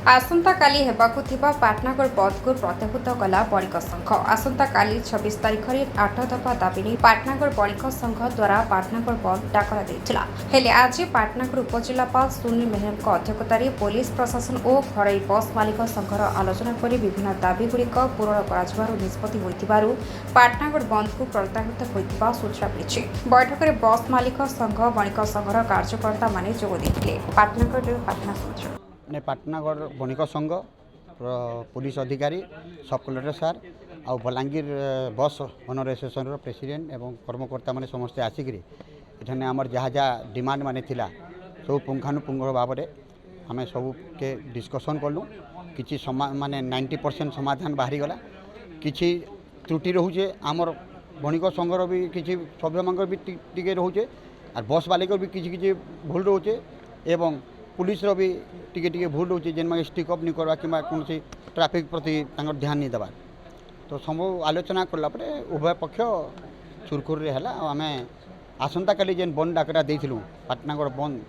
आसंता काली हेबाकु थिबा पाटनागढ़ बंद को प्रत्याहृत कला बणिक संघ। आसंता काली 26 तारिख में 8 दफा दाबी नहीं पाटनागढ़ बणिक संघ द्वारा पाटनागढ़ बंद डाकरा देइथिला। हेले आज पाटनागढ़ उपजिलापाल सुनील मेहर अध्यक्षतार पुलिस प्रशासन और घरोई बस मालिक संघर आलोचना कर विभिन्न दाबीगुड़िक पूरण कर निष्पत्ति होइथिबारु पाटनागढ़ बंद को प्रत्याहृत होइथिबा सूचना मिली। बैठक में बस मालिक संघ बणिक संघर कार्यकर्ता माने जोग देथिले। पाटनागढ़ पाटना सूचना ने पाटनागढ़ बणिक संघ पुलिस अधिकारी सब कलेक्टर सार आ बलांगीर बस ओनर एसोसिएशन प्रेसिडेंट एवं कर्मकर्ता माने समस्ते आसिक एठाने आमर जहाँ जहाँ डिमांड माने थिला सब पुंखानुपुंख भाव में आम सब के डिस्कसन कलु कि माने 90% समाधान बाहरी गला। किछि त्रुटि रोचे आमर बणिक संघर भी किछि सभ्य मांगर भी टिके रोचे और बस वाले भी किछि भूल रोचे एवं पुलिस भी टिके टिके भूल रोचे जेन मागे स्टिकअप नहीं करवा कि कौन ट्राफिक प्रति ध्यान नहीं देवा। तो सब आलोचना कला उभय पक्ष सुरखुरी है आम आसंता काली जेन बंद डाकरा देइथिलु पाटनागढ़ बंद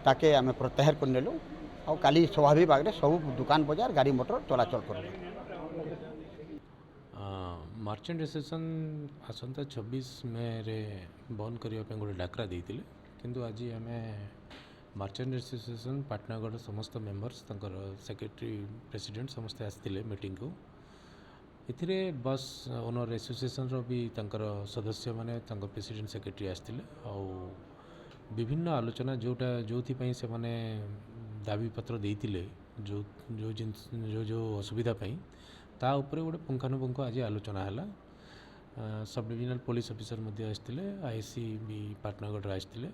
ताके आम प्रत्याहार कर नेलु आ काली स्वाभाविक भाग में सब दुकान बजार गाड़ी मोटर चलाचल कर। मर्चेंट एसोसिएशन आसंता 26 मे रे बंद करने गोटे डाकरा देते किंतु आज आम मर्चेंट एसोसिएशन पाटनागढ़ समस्त मेंबर्स सेक्रेटरी प्रेसिडेंट समस्ते आसते मीटिंग को इथिरे बस ओनर एसोसिएशन भी सदस्य माने प्रेसिडेंट सेक्रेटरी आसते विभिन्न आलोचना जोटा जो से माने दाबी पत्र देते जो जो जो जो असुविधा ता उपरे गोटे पुंखानुपुंख आज आलोचना है। सब डिविजनल पुलिस ऑफिसर मध्य आसते आईसी भी पाटनागढ़ आसते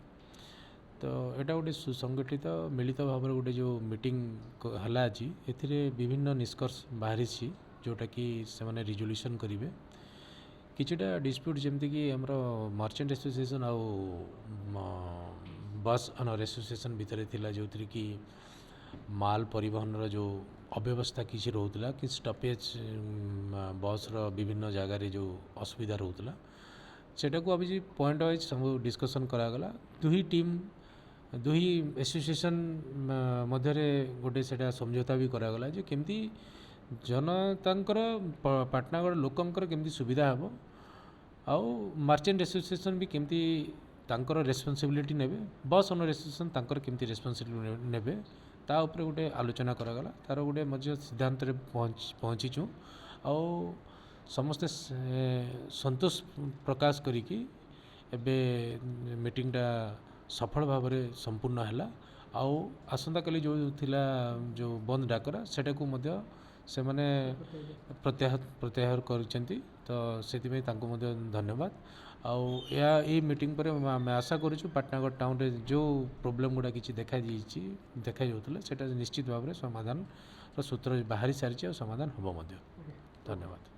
तो यहाँ गोटे सुसंगठित मिलित भाव में गोटे जो मीटिंग है आज एथिरे विभिन्न निष्कर्ष बाहरी जोटा कि से माने रिजोल्यूशन करेंगे किछिटा डिस्प्यूट जमती कि हमरो मर्चेंट एसोसिएशन आ बस ओनर एसोसिएशन भितर थिला जो कि माल परिवहन जो अव्यवस्था किसी रोला कि स्टपेज बस विभिन्न जगार जो असुविधा रोला सेटा को अभी पॉइंट वाइज सब डिस्कसन करागला। दुही एसोसिएशन मध्य गोटे सेटा समझौता भी करागला जे केमती जनतांकर पाटनागढ़ लोकंकर केमती सुविधा हम आउ मर्चेंट एसोसिएशन भी केमती तांकर रेस्पॉन्सिबिलिटी नेबे बस ओनर एसोसिएशन तांकर केमती रेस्पॉन्सिबिलिटी नेबे ता उपरे गोटे आलोचना करागला। तार गोटे मध्य सिद्धांत रे पहुँचीचु आ समस्ते संतोष प्रकाश करिकी एबे मीटिंगटा सफल भाव में संपूर्ण है। आसंता काली जो थिला जो बंद डाकरा सेटा को मध्य से माने प्रत्याहार करछंती तो सेति तांको मध्य धन्यवाद। या मीटिंग पर आम आशा करूँ पाटनागढ़ टाउन रे जो प्रोब्लेम गुड़ा किसी देखा जाता सेटा निश्चित भाव में समाधान सूत्र बाहरी सारी समाधान हम। धन्यवाद।